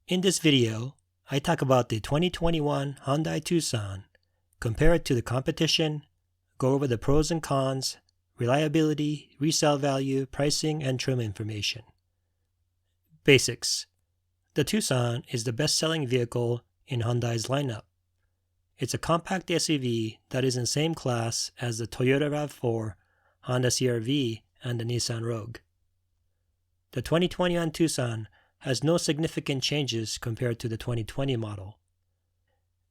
In this video, I talk about the 2021 Hyundai Tucson, compare it to the competition, go over the pros and cons, reliability, resale value, pricing, and trim information. Basics. The Tucson is the best-selling vehicle in Hyundai's lineup. It's a compact SUV that is in the same class as the Toyota RAV4, Honda CR-V, and the Nissan Rogue. The 2021 Tucson has no significant changes compared to the 2020 model.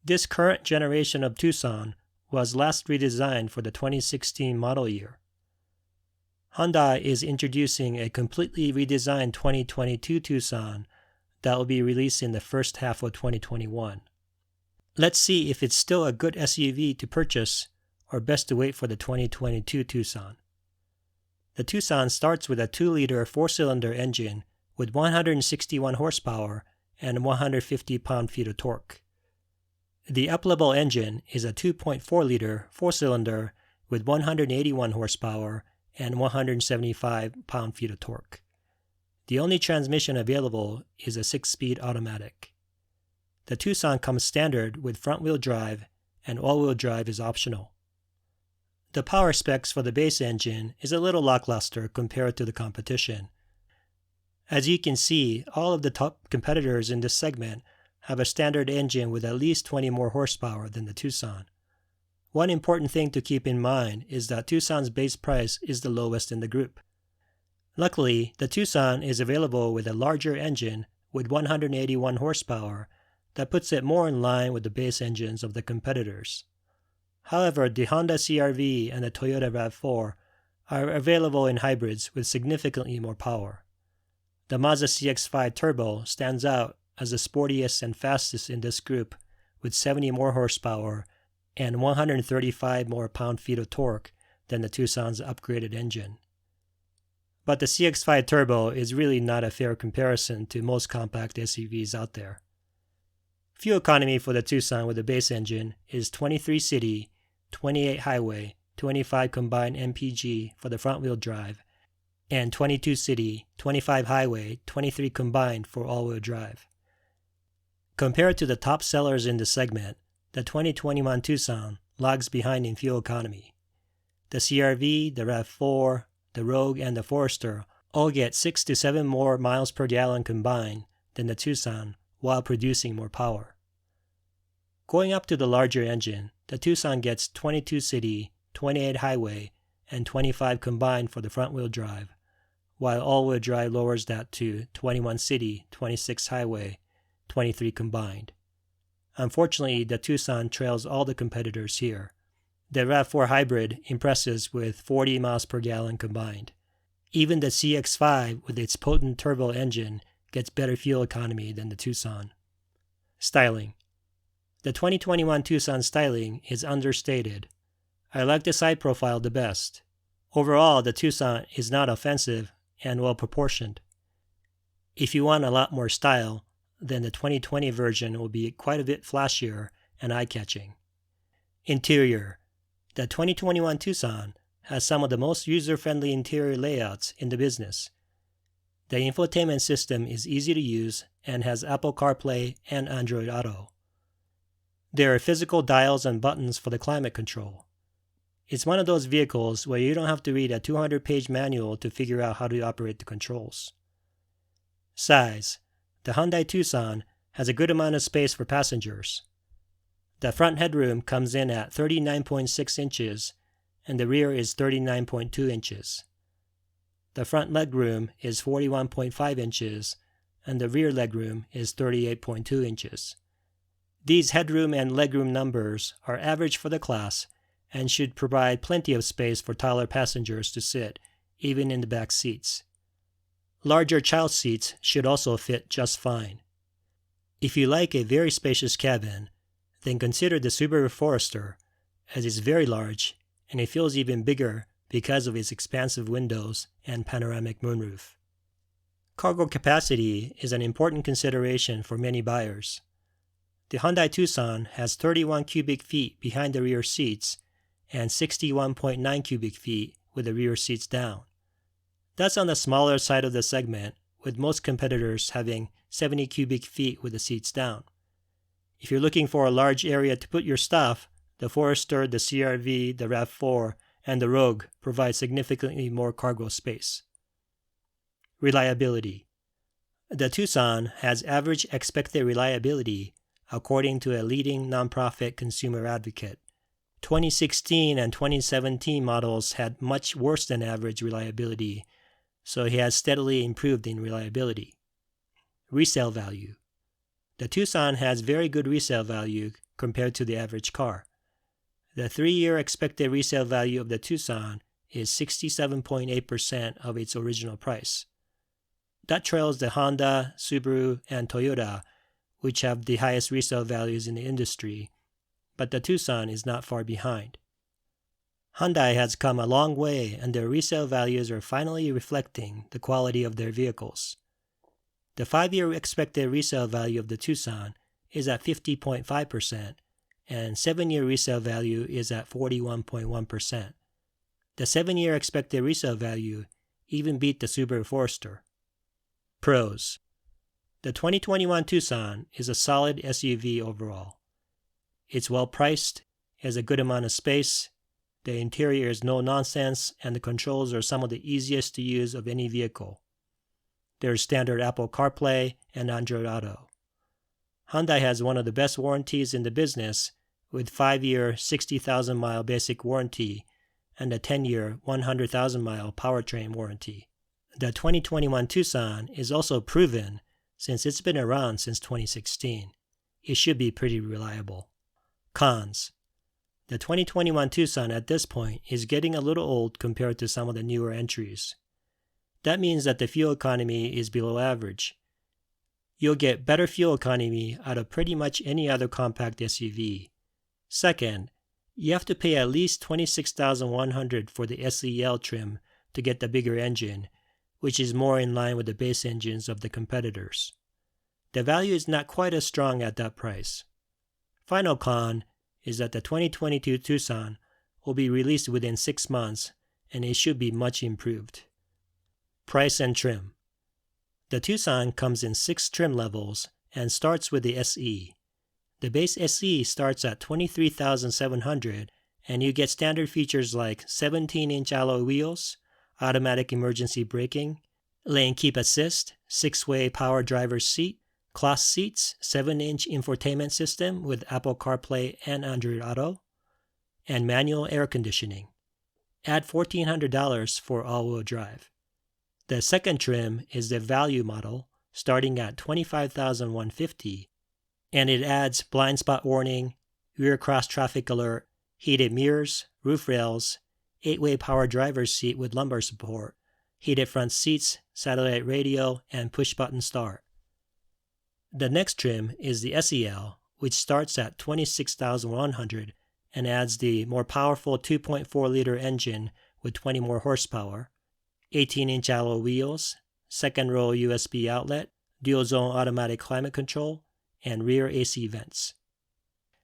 This current generation of Tucson was last redesigned for the 2016 model year. Hyundai is introducing a completely redesigned 2022 Tucson that will be released in the first half of 2021. Let's see if it's still a good SUV to purchase or best to wait for the 2022 Tucson. The Tucson starts with a 2-liter 4-cylinder engine with 161 horsepower and 150 pound-feet of torque. The uplevel engine is a 2.4-liter 4-cylinder with 181 horsepower and 175 pound-feet of torque. The only transmission available is a 6-speed automatic. The Tucson comes standard with front-wheel drive, and all-wheel drive is optional. The power specs for the base engine is a little lackluster compared to the competition. As you can see, all of the top competitors in this segment have a standard engine with at least 20 more horsepower than the Tucson. One important thing to keep in mind is that Tucson's base price is the lowest in the group. Luckily, the Tucson is available with a larger engine with 181 horsepower that puts it more in line with the base engines of the competitors. However, the Honda CR-V and the Toyota RAV4 are available in hybrids with significantly more power. The Mazda CX-5 Turbo stands out as the sportiest and fastest in this group with 70 more horsepower and 135 more pound-feet of torque than the Tucson's upgraded engine. But the CX-5 Turbo is really not a fair comparison to most compact SUVs out there. Fuel economy for the Tucson with the base engine is 23 city, 28 highway, 25 combined MPG for the front-wheel drive, and 22 city, 25 highway, 23 combined for all-wheel drive. Compared to the top sellers in the segment, the 2021 Tucson lags behind in fuel economy. The CR-V, the RAV4, the Rogue, and the Forester all get 6 to 7 more miles per gallon combined than the Tucson while producing more power. Going up to the larger engine, the Tucson gets 22 city, 28 highway, and 25 combined for the front-wheel drive, while all-wheel drive lowers that to 21 city, 26 highway, 23 combined. Unfortunately, the Tucson trails all the competitors here. The RAV4 hybrid impresses with 40 miles per gallon combined. Even the CX-5 with its potent turbo engine gets better fuel economy than the Tucson. Styling. The 2021 Tucson styling is understated. I like the side profile the best. Overall, the Tucson is not offensive and well proportioned. If you want a lot more style, then the 2020 version will be quite a bit flashier and eye-catching. Interior. The 2021 Tucson has some of the most user-friendly interior layouts in the business. The infotainment system is easy to use and has Apple CarPlay and Android Auto. There are physical dials and buttons for the climate control. It's one of those vehicles where you don't have to read a 200-page manual to figure out how to operate the controls. Size. The Hyundai Tucson has a good amount of space for passengers. The front headroom comes in at 39.6 inches and the rear is 39.2 inches. The front legroom is 41.5 inches and the rear legroom is 38.2 inches. These headroom and legroom numbers are average for the class and should provide plenty of space for taller passengers to sit, even in the back seats. Larger child seats should also fit just fine. If you like a very spacious cabin, then consider the Subaru Forester, as it's very large and it feels even bigger because of its expansive windows and panoramic moonroof. Cargo capacity is an important consideration for many buyers. The Hyundai Tucson has 31 cubic feet behind the rear seats and 61.9 cubic feet with the rear seats down. That's on the smaller side of the segment, with most competitors having 70 cubic feet with the seats down. If you're looking for a large area to put your stuff, the Forester, the CR-V, the RAV4, and the Rogue provide significantly more cargo space. Reliability. The Tucson has average expected reliability according to a leading nonprofit consumer advocate. 2016 and 2017 models had much worse than average reliability, so he has steadily improved in reliability. Resale value. The Tucson has very good resale value compared to the average car. The 3-year expected resale value of the Tucson is 67.8% of its original price. That trails the Honda, Subaru, and Toyota, which have the highest resale values in the industry, but the Tucson is not far behind. Hyundai has come a long way, and their resale values are finally reflecting the quality of their vehicles. The 5-year expected resale value of the Tucson is at 50.5%, and 7-year resale value is at 41.1%. The 7-year expected resale value even beat the Subaru Forester. Pros. The 2021 Tucson is a solid SUV overall. It's well priced, has a good amount of space, the interior is no nonsense, and the controls are some of the easiest to use of any vehicle. There's standard Apple CarPlay and Android Auto. Hyundai has one of the best warranties in the business with 5-year 60,000-mile basic warranty and a 10-year 100,000-mile powertrain warranty. The 2021 Tucson is also proven since it's been around since 2016. It should be pretty reliable. Cons. The 2021 Tucson at this point is getting a little old compared to some of the newer entries. That means that the fuel economy is below average. You'll get better fuel economy out of pretty much any other compact SUV. Second, you have to pay at least $26,100 for the SEL trim to get the bigger engine, which is more in line with the base engines of the competitors. The value is not quite as strong at that price. Final con is that the 2022 Tucson will be released within 6 months, and it should be much improved. Price and trim. The Tucson comes in 6 trim levels and starts with the SE. The base SE starts at $23,700, and you get standard features like 17-inch alloy wheels, automatic emergency braking, lane keep assist, 6-way power driver's seat, cloth seats, 7-inch infotainment system with Apple CarPlay and Android Auto, and manual air conditioning. Add $1,400 for all-wheel drive. The second trim is the value model, starting at $25,150, and it adds blind spot warning, rear cross traffic alert, heated mirrors, roof rails, 8-way power driver's seat with lumbar support, heated front seats, satellite radio, and push-button start. The next trim is the SEL, which starts at $26,100 and adds the more powerful 2.4-liter engine with 20 more horsepower, 18-inch alloy wheels, second-row USB outlet, dual-zone automatic climate control, and rear AC vents.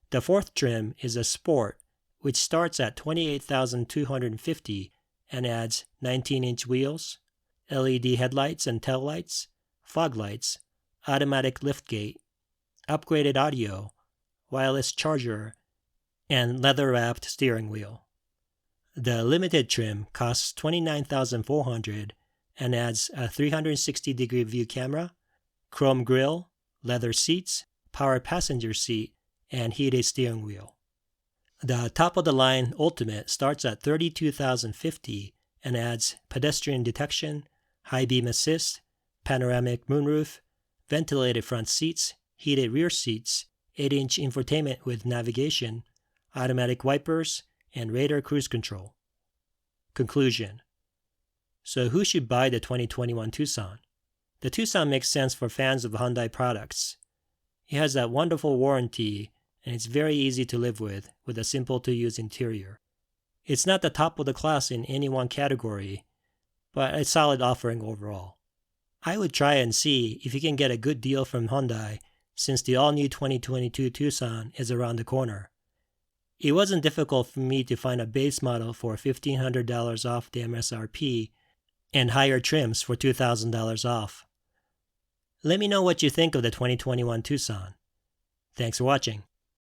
The fourth trim is a Sport, which starts at $28,250 and adds 19-inch wheels, LED headlights and taillights, fog lights, automatic liftgate, upgraded audio, wireless charger, and leather-wrapped steering wheel. The limited trim costs $29,400 and adds a 360-degree view camera, chrome grille, leather seats, power passenger seat, and heated steering wheel. The top-of-the-line Ultimate starts at $32,050 and adds pedestrian detection, high beam assist, panoramic moonroof, ventilated front seats, heated rear seats, 8-inch infotainment with navigation, automatic wipers, and radar cruise control. Conclusion. So who should buy the 2021 Tucson? The Tucson makes sense for fans of Hyundai products. It has that wonderful warranty, and it's very easy to live with a simple-to-use interior. It's not the top of the class in any one category, but a solid offering overall. I would try and see if you can get a good deal from Hyundai since the all-new 2022 Tucson is around the corner. It wasn't difficult for me to find a base model for $1,500 off the MSRP and higher trims for $2,000 off. Let me know what you think of the 2021 Tucson. Thanks for watching.